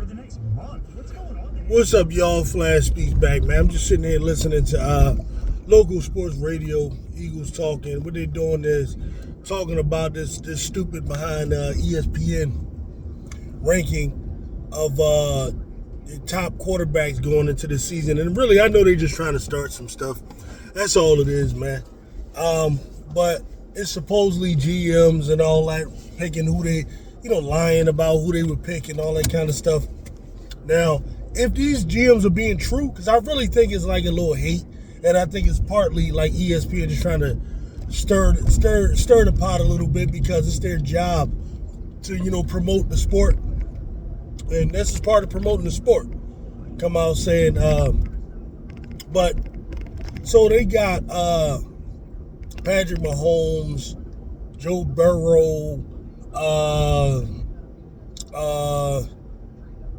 the next month. What's going on? What's up, y'all? Flash Speaks back, man. I'm just sitting here listening to local sports radio, Eagles talking. What they're doing is talking about this stupid behind ESPN ranking of the top quarterbacks going into the season. And really, I know they're just trying to start some stuff. That's all it is, man. But it's supposedly GMs and all that picking who they, lying about who they would pick and all that kind of stuff. Now, if these GMs are being true, because I really think it's like a little hate, and I think it's partly like ESPN just trying to stir the pot a little bit because it's their job to promote the sport, and this is part of promoting the sport. Come out saying, but so they got Patrick Mahomes, Joe Burrow,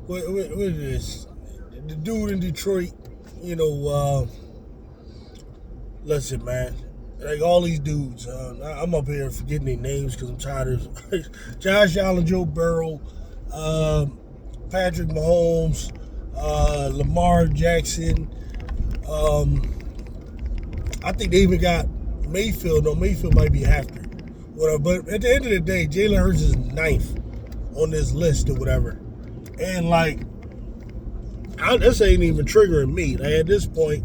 what is this? The dude in Detroit, listen, man. Like all these dudes, I'm up here forgetting their names because I'm tired of Josh Allen, Joe Burrow, Patrick Mahomes, Lamar Jackson. I think they even got Mayfield. No, Mayfield might be after. Whatever. But at the end of the day, Jalen Hurts is ninth on this list or whatever. And this ain't even triggering me. Like at this point,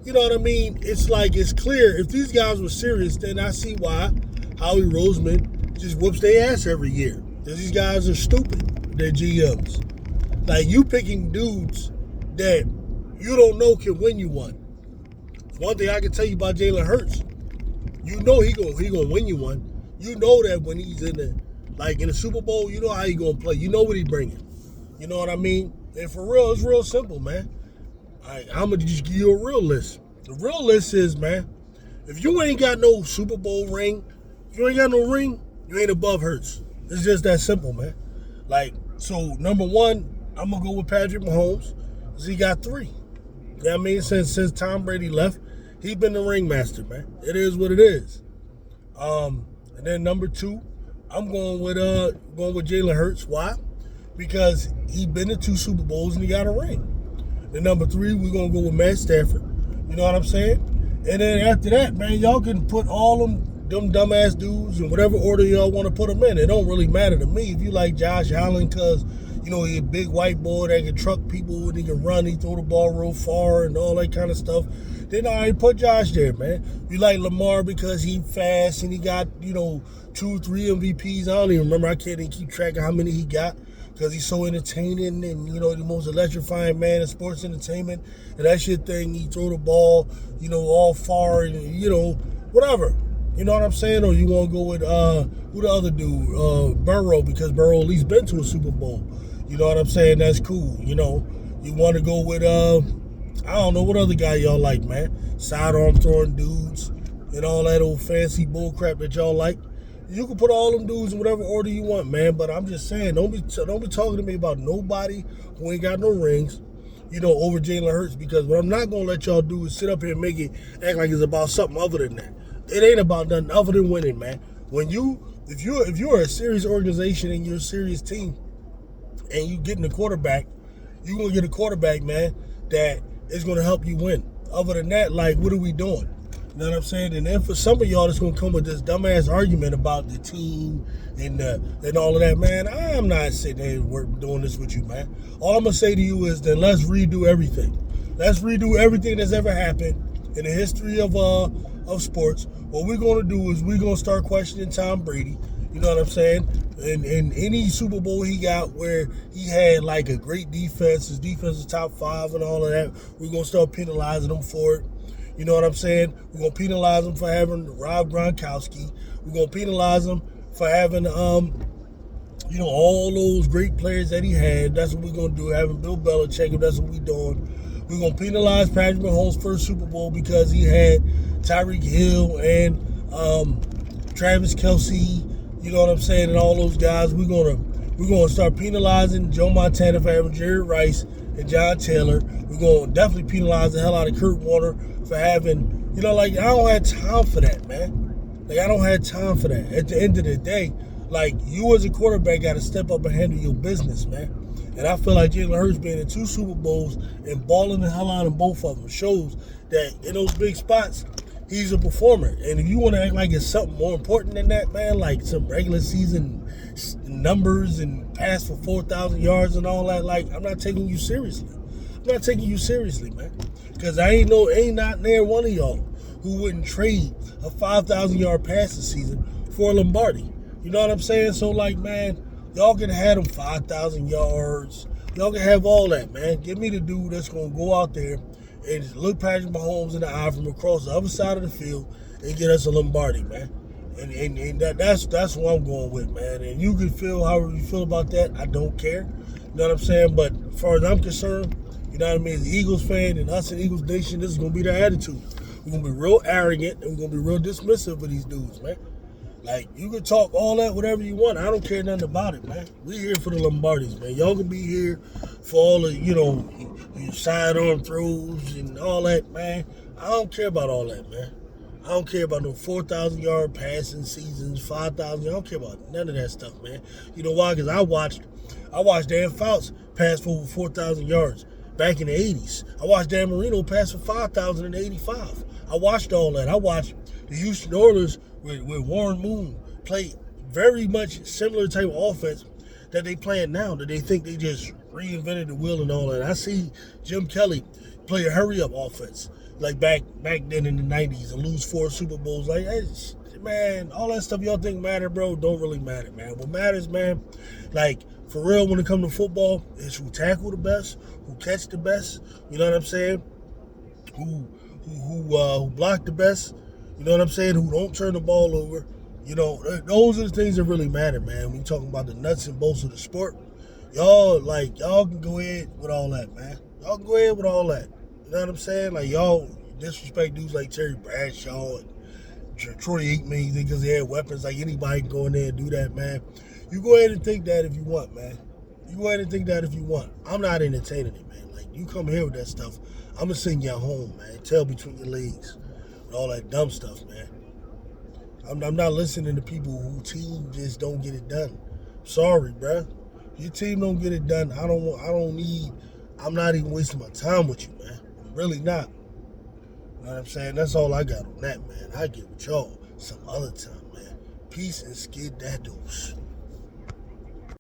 you know what I mean? It's like it's clear. If these guys were serious, then I see why Howie Roseman just whoops their ass every year. Because these guys are stupid. They're GMs. Like you picking dudes that you don't know can win you one. One thing I can tell you about Jalen Hurts, you know he gonna win you one. You know that when he's in the Super Bowl, you know how he gonna play. You know what he bringing. You know what I mean? And for real, it's real simple, man. I'm gonna just give you a real list. The real list is, man, if you ain't got no Super Bowl ring, if you ain't got no ring, you ain't above Hurts. It's just that simple, man. So number one, I'm gonna go with Patrick Mahomes, because he got 3. You know what I mean? Since Tom Brady left, he's been the ringmaster, man. It is what it is. And then number 2, I'm going with Jalen Hurts. Why? Because he been to 2 Super Bowls and he got a ring. Then number 3, we're gonna go with Matt Stafford. You know what I'm saying? And then after that, man, y'all can put all them dumbass dudes in whatever order y'all want to put them in. It don't really matter to me if you like Josh Allen because he a big white boy that can truck people and he can run, he throw the ball real far and all that kind of stuff. Then I put Josh there, man. You like Lamar because he fast and he got 2, 3 MVPs. I don't even remember. I can't even keep track of how many he got. Because he's so entertaining and, the most electrifying man in sports entertainment. And that shit thing, he throw the ball, all far and, whatever. You know what I'm saying? Or you want to go with, who the other dude? Burrow, because Burrow at least been to a Super Bowl. You know what I'm saying? That's cool. You want to go with, I don't know, what other guy y'all like, man? Sidearm throwing dudes and all that old fancy bull crap that y'all like. You can put all them dudes in whatever order you want, man. But I'm just saying, don't be talking to me about nobody who ain't got no rings, over Jalen Hurts. Because what I'm not gonna let y'all do is sit up here and make it act like it's about something other than that. It ain't about nothing other than winning, man. If you're a serious organization and you're a serious team, and you getting a quarterback, you gonna get a quarterback, man, that is gonna help you win. Other than that, what are we doing? You know what I'm saying? And then for some of y'all that's going to come with this dumbass argument about the team and all of that, man, I'm not sitting there doing this with you, man. All I'm going to say to you is then let's redo everything. Let's redo everything that's ever happened in the history of sports. What we're going to do is we're going to start questioning Tom Brady. You know what I'm saying? In any Super Bowl he got where he had a great defense, his defense was top 5 and all of that, we're going to start penalizing him for it. You know what I'm saying? We're going to penalize him for having Rob Gronkowski. We're going to penalize him for having, all those great players that he had. That's what we're going to do, having Bill Belichick, that's what we're doing. We're going to penalize Patrick Mahomes' first Super Bowl because he had Tyreek Hill and Travis Kelce, you know what I'm saying, and all those guys. We're going to start penalizing Joe Montana for having Jerry Rice and John Taylor. We're going to definitely penalize the hell out of Kurt Warner for having, I don't have time for that, man. I don't have time for that. At the end of the day, Like, you as a quarterback got to step up and handle your business, man. And I feel like Jalen Hurts being in 2 Super Bowls and balling the hell out in both of them shows that in those big spots, he's a performer. And if you want to act like it's something more important than that, man, like some regular season numbers and pass for 4,000 yards and all that, like, I'm not taking you seriously. I'm not taking you seriously, man. Because ain't not near one of y'all who wouldn't trade a 5,000-yard passing season for a Lombardi. You know what I'm saying? So, like, man, y'all can have them 5,000 yards. Y'all can have all that, man. Give me the dude that's going to go out there and look Patrick Mahomes in the eye from across the other side of the field and get us a Lombardi, man. And that's what I'm going with, man. And you can feel however you feel about that. I don't care. You know what I'm saying? But as far as I'm concerned, you know what I mean, as an Eagles fan and us in Eagles Nation, this is going to be their attitude. We're going to be real arrogant and we're going to be real dismissive of these dudes, man. Like, you can talk all that, whatever you want. I don't care nothing about it, man. We're here for the Lombardis, man. Y'all can be here for all the, your sidearm throws and all that, man. I don't care about all that, man. I don't care about no 4,000-yard passing seasons, 5,000. I don't care about none of that stuff, man. You know why? Because I watched Dan Fouts pass for over 4,000 yards back in the 80s. I watched Dan Marino pass for 5,000 in 85. I watched all that. I watched the Houston Oilers with Warren Moon play very much similar type of offense that they playing now, that they think they just reinvented the wheel and all that. I see Jim Kelly play a hurry-up offense like back then in the 90s and lose 4 Super Bowls. Like, man, all that stuff y'all think matter, bro, don't really matter, man. What matters, man, like, for real, when it comes to football, is who tackle the best, who catch the best, you know what I'm saying, who block the best, you know what I'm saying, who don't turn the ball over. You know, those are the things that really matter, man. When you talking about the nuts and bolts of the sport, y'all can go ahead with all that, man. Y'all can go ahead with all that. You know what I'm saying? Like, y'all disrespect dudes like Terry Bradshaw and Troy Aikman because they had weapons. Like, anybody can go in there and do that, man. You go ahead and think that if you want, man. You go ahead and think that if you want. I'm not entertaining it, man. Like, you come here with that stuff, I'm going to send you home, man. Tail between your legs. And all that dumb stuff, man. I'm not listening to people who team just don't get it done. Sorry, bruh. If your team don't get it done, I'm not even wasting my time with you, man. I'm really not. You know what I'm saying? That's all I got on that, man. I get with y'all some other time, man. Peace and skid that deuce.